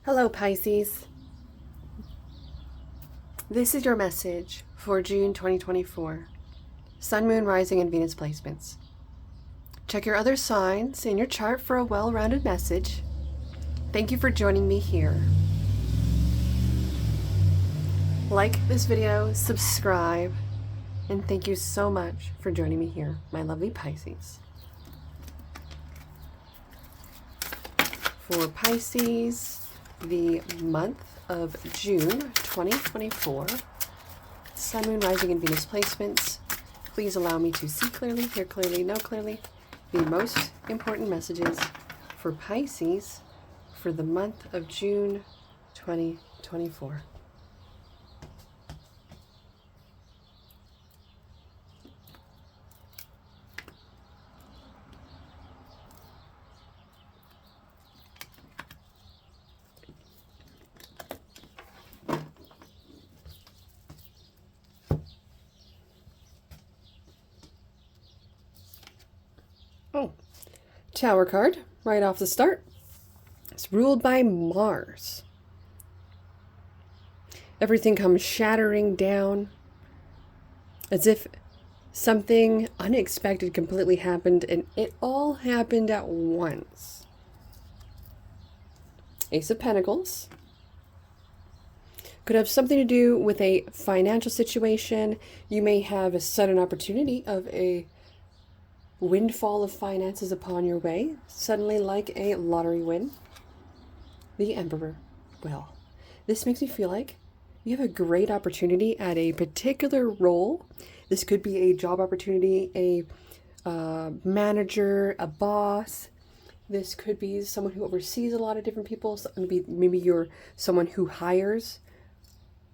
Hello, Pisces. This is your message for June 2024. Sun, Moon, Rising, and Venus placements. Check your other signs in your chart for a well-rounded message. Thank you for joining me here. Like this video, subscribe, and thank you so much for joining me here, my lovely Pisces. For Pisces, the month of June 2024, Sun, Moon, Rising, and Venus placements. Please allow me to see clearly, hear clearly, know clearly the most important messages for Pisces for the month of June 2024. Oh, Tower card right off the start. It's ruled by Mars. Everything comes shattering down as if something unexpected completely happened, and it all happened at once. Ace of Pentacles. Could have something to do with a financial situation. You may have a sudden opportunity of a windfall of finances upon your way, suddenly like a lottery win. The Emperor. Well, this makes me feel like you have a great opportunity at a particular role. This could be a job opportunity, a manager, a boss. This could be someone who oversees a lot of different people. So maybe you're someone who hires.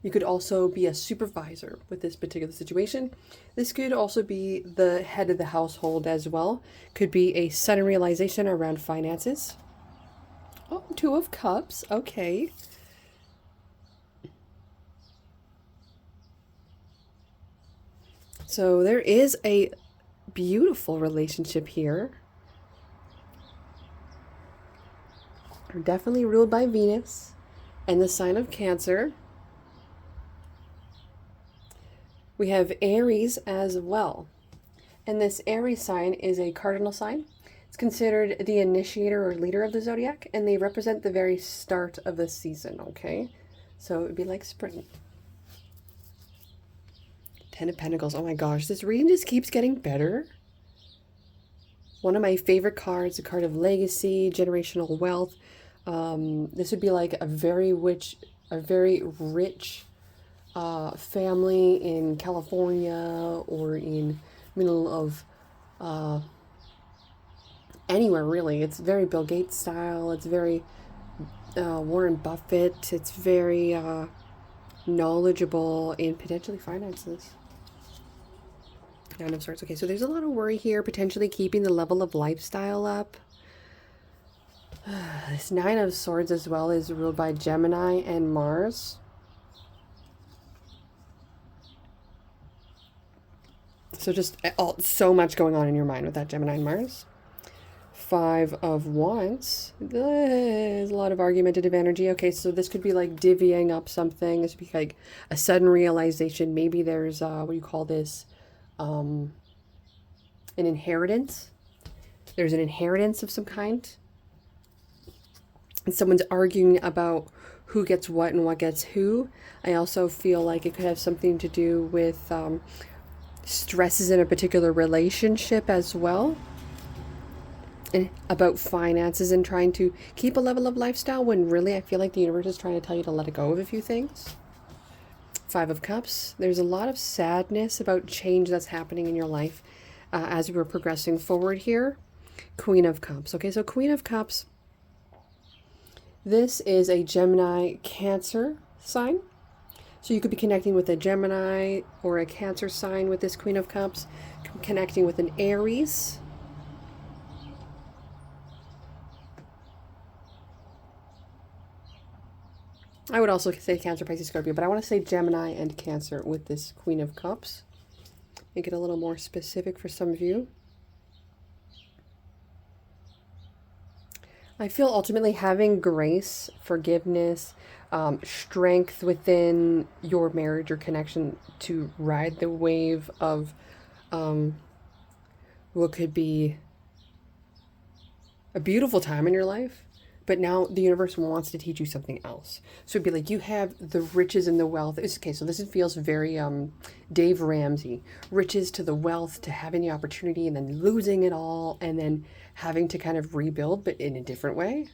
You could also be a supervisor with this particular situation. This could also be the head of the household as well. Could be a sudden realization around finances. Oh, Two of Cups. Okay. So there is a beautiful relationship here. We're definitely ruled by Venus and the sign of Cancer. We have Aries as well. And this Aries sign is a cardinal sign. It's considered the initiator or leader of the zodiac, and they represent the very start of the season, okay? So it would be like spring. Ten of Pentacles. Oh my gosh, this reading just keeps getting better. One of my favorite cards, a card of legacy, generational wealth. This would be like a very rich family in California or in middle of anywhere really. It's very Bill Gates style. It's very Warren Buffett. It's very knowledgeable in potentially finances. Nine of Swords. Okay, so there's a lot of worry here, potentially keeping the level of lifestyle up. This Nine of Swords as well is ruled by Gemini and Mars. So just so much going on in your mind with that Gemini and Mars. Five of Wands. There's a lot of argumentative energy. Okay, so this could be like divvying up something. This would be like a sudden realization. Maybe there's, what do you call this? An inheritance. There's an inheritance of some kind. And someone's arguing about who gets what and what gets who. I also feel like it could have something to do with stresses in a particular relationship as well, and about finances and trying to keep a level of lifestyle when really I feel like the universe is trying to tell you to let it go of a few things. Five of Cups. There's a lot of sadness about change that's happening in your life as we're progressing forward here. Queen of Cups. Okay, so Queen of Cups. This is a Gemini Cancer sign. So you could be connecting with a Gemini or a Cancer sign with this Queen of Cups, connecting with an Aries. I would also say Cancer, Pisces, Scorpio, but I want to say Gemini and Cancer with this Queen of Cups. Make it a little more specific for some of you. I feel ultimately having grace, forgiveness, strength within your marriage or connection to ride the wave of what could be a beautiful time in your life, but now the universe wants to teach you something else. So it'd be like you have the riches and the wealth. Okay, so this feels very Dave Ramsey. Riches to the wealth, to having the opportunity and then losing it all and then having to kind of rebuild, but in a different way.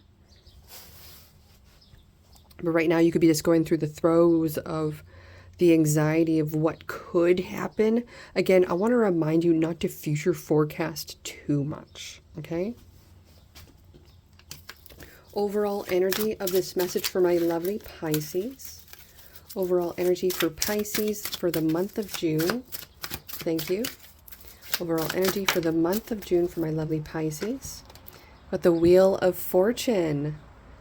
But right now you could be just going through the throes of the anxiety of what could happen. Again, I want to remind you not to future forecast too much, okay? Overall energy of this message for my lovely Pisces. Overall energy for Pisces for the month of June. Thank you. Overall energy for the month of June for my lovely Pisces. But the Wheel of Fortune.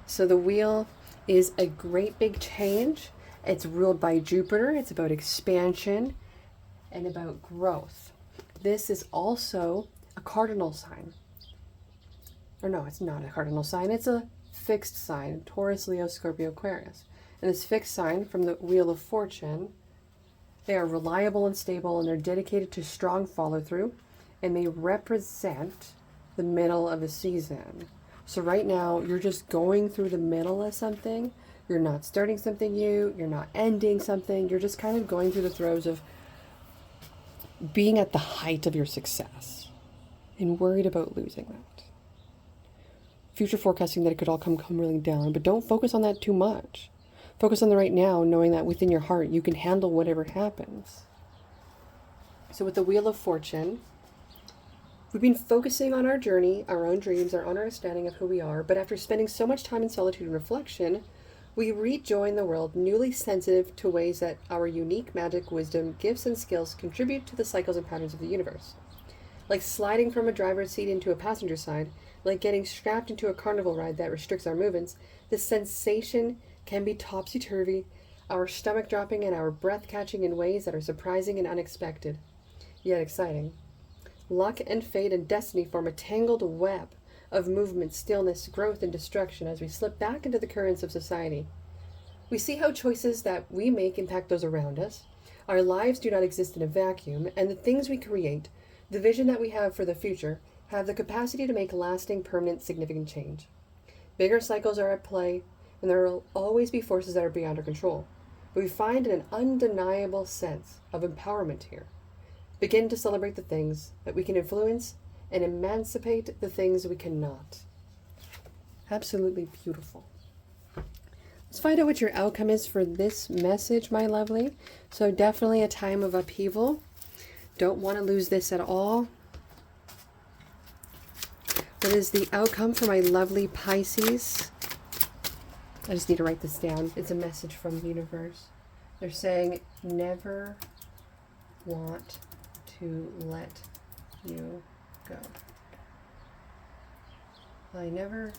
So the wheel is a great big change. It's ruled by Jupiter. It's about expansion and about growth. This is also a cardinal sign. Or no, it's not a cardinal sign. It's a fixed sign. Taurus, Leo, Scorpio, Aquarius. And this fixed sign from the Wheel of Fortune, they are reliable and stable, and they're dedicated to strong follow-through, and they represent the middle of a season. So right now, you're just going through the middle of something. You're not starting something new. You're not ending something. You're just kind of going through the throes of being at the height of your success and worried about losing that. Future forecasting that it could all come really down, but don't focus on that too much. Focus on the right now, knowing that within your heart, you can handle whatever happens. So with the Wheel of Fortune, we've been focusing on our journey, our own dreams, our own understanding of who we are, but after spending so much time in solitude and reflection, we rejoin the world newly sensitive to ways that our unique magic, wisdom, gifts, and skills contribute to the cycles and patterns of the universe. Like sliding from a driver's seat into a passenger side, like getting strapped into a carnival ride that restricts our movements, the sensation can be topsy-turvy, our stomach dropping and our breath catching in ways that are surprising and unexpected, yet exciting. Luck and fate and destiny form a tangled web of movement, stillness, growth, and destruction as we slip back into the currents of society. We see how choices that we make impact those around us. Our lives do not exist in a vacuum, and the things we create, the vision that we have for the future, have the capacity to make lasting, permanent, significant change. Bigger cycles are at play, and there will always be forces that are beyond our control. But we find an undeniable sense of empowerment here. Begin to celebrate the things that we can influence and emancipate the things we cannot. Absolutely beautiful. Let's find out what your outcome is for this message, my lovely. So definitely a time of upheaval. Don't want to lose this at all. What is the outcome for my lovely Pisces? I just need to write this down. It's a message from the universe. They're saying, never want to let you go. I never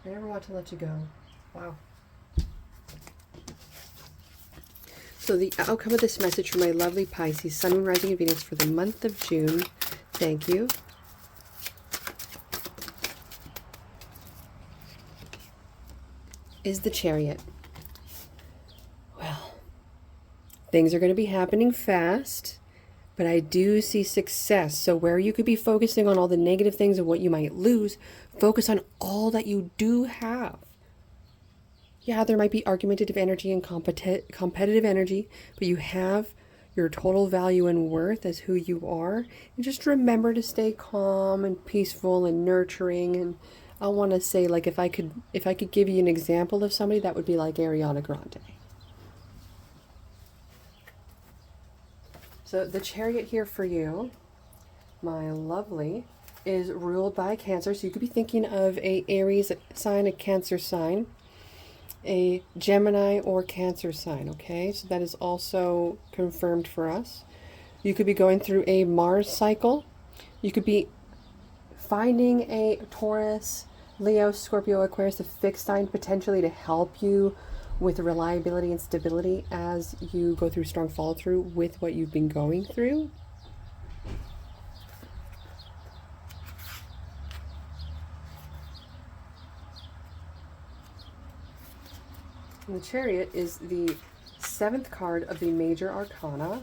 want to let you go. Wow. So the outcome of this message for my lovely Pisces, Sun, Moon, Rising, and Venus for the month of June. Thank you. Is the Chariot. Well, things are going to be happening fast, but I do see success. So where you could be focusing on all the negative things and what you might lose, focus on all that you do have. Yeah, there might be argumentative energy and competitive energy, but you have your total value and worth as who you are. And just remember to stay calm and peaceful and nurturing. And I want to say, like, if I could give you an example of somebody, that would be like Ariana Grande. So the Chariot here for you, my lovely, is ruled by Cancer. So you could be thinking of a Aries sign, a Cancer sign, a Gemini or Cancer sign, okay? So that is also confirmed for us. You could be going through a Mars cycle. You could be finding a Taurus, Leo, Scorpio, Aquarius, a fixed sign potentially to help you with reliability and stability as you go through strong follow through with what you've been going through. And the Chariot is the 7th card of the Major Arcana.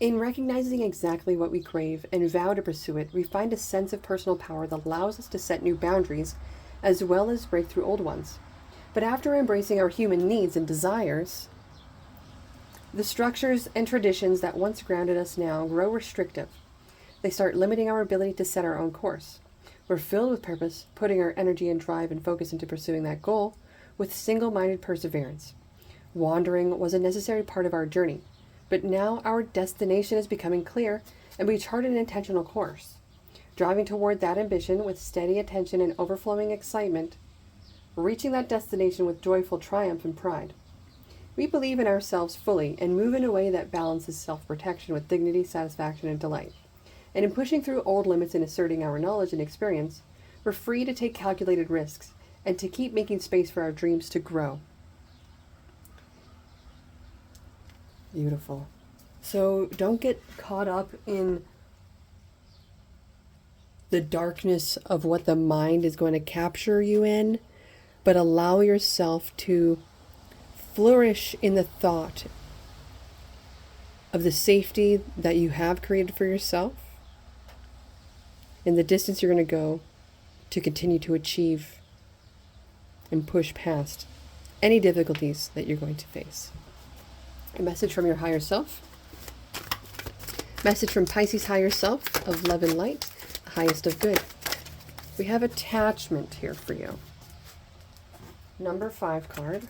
In recognizing exactly what we crave and vow to pursue it, we find a sense of personal power that allows us to set new boundaries as well as break through old ones. But after embracing our human needs and desires, the structures and traditions that once grounded us now grow restrictive. They start limiting our ability to set our own course. We're filled with purpose, putting our energy and drive and focus into pursuing that goal with single-minded perseverance. Wandering was a necessary part of our journey, but now our destination is becoming clear and we chart an intentional course. Driving toward that ambition with steady attention and overflowing excitement, reaching that destination with joyful triumph and pride. We believe in ourselves fully and move in a way that balances self-protection with dignity, satisfaction, and delight. And in pushing through old limits and asserting our knowledge and experience, we're free to take calculated risks and to keep making space for our dreams to grow. Beautiful. So don't get caught up in the darkness of what the mind is going to capture you in, but allow yourself to flourish in the thought of the safety that you have created for yourself and the distance you're going to go to continue to achieve and push past any difficulties that you're going to face. A message from your higher self. Message from Pisces higher self of love and light, highest of good. We have attachment here for you. Number 5 card.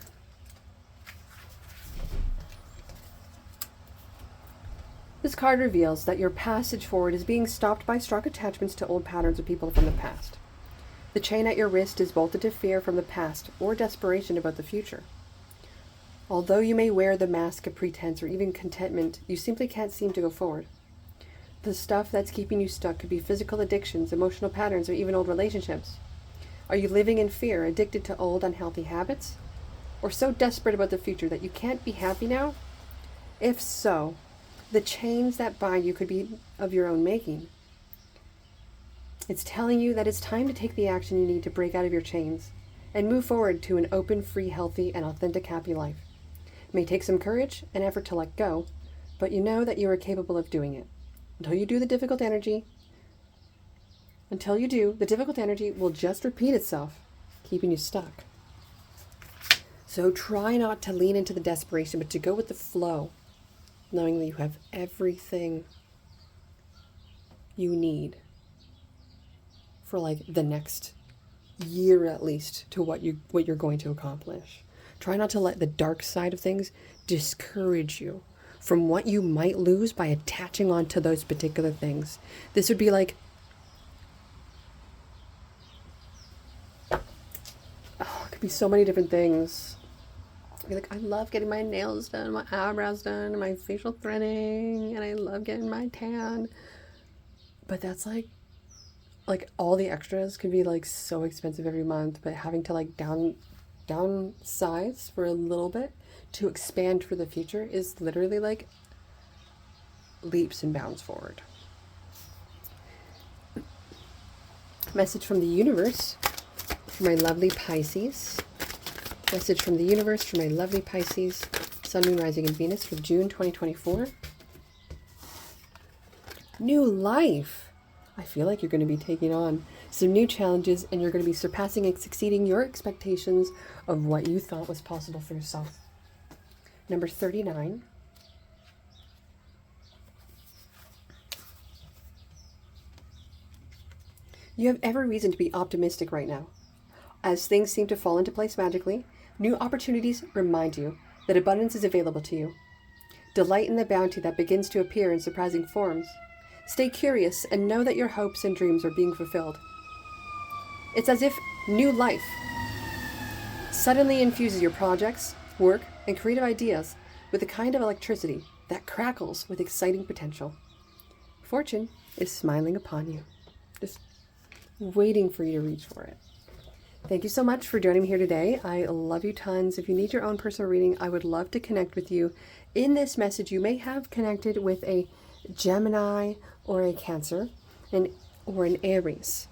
This card reveals that your passage forward is being stopped by strong attachments to old patterns of people from the past. The chain at your wrist is bolted to fear from the past or desperation about the future. Although you may wear the mask of pretense or even contentment, you simply can't seem to go forward. The stuff that's keeping you stuck could be physical addictions, emotional patterns, or even old relationships. Are you living in fear, addicted to old unhealthy habits? Or so desperate about the future that you can't be happy now? If so, the chains that bind you could be of your own making. It's telling you that it's time to take the action you need to break out of your chains and move forward to an open, free, healthy, and authentic happy life. It may take some courage and effort to let go, but you know that you are capable of doing it. Until you do, the difficult energy will just repeat itself, keeping you stuck. So try not to lean into the desperation, but to go with the flow, knowing that you have everything you need for like the next year at least to what you're going to accomplish. Try not to let the dark side of things discourage you from what you might lose by attaching on to those particular things. This would be like, it could be so many different things. Be like, I love getting my nails done, my eyebrows done, my facial threading, and I love getting my tan. But that's like all the extras could be like so expensive every month, but having to like downsize for a little bit to expand for the future is literally like leaps and bounds forward. Message from the universe for my lovely Pisces. Message from the universe for my lovely Pisces, Sun, Moon, Rising, and Venus for June 2024. New life. I feel like you're going to be taking on some new challenges and you're going to be surpassing and succeeding your expectations of what you thought was possible for yourself. Number 39. You have every reason to be optimistic right now. As things seem to fall into place magically, new opportunities remind you that abundance is available to you. Delight in the bounty that begins to appear in surprising forms. Stay curious and know that your hopes and dreams are being fulfilled. It's as if new life suddenly infuses your projects, work, and creative ideas with a kind of electricity that crackles with exciting potential. Fortune is smiling upon you, just waiting for you to reach for it. Thank you so much for joining me here today. I love you tons. If you need your own personal reading, I would love to connect with you. In this message, you may have connected with a Gemini or a Cancer or an Aries.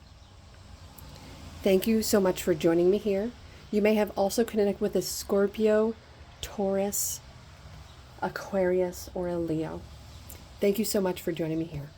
Thank you so much for joining me here. You may have also connected with a Scorpio, Taurus, Aquarius, or a Leo. Thank you so much for joining me here.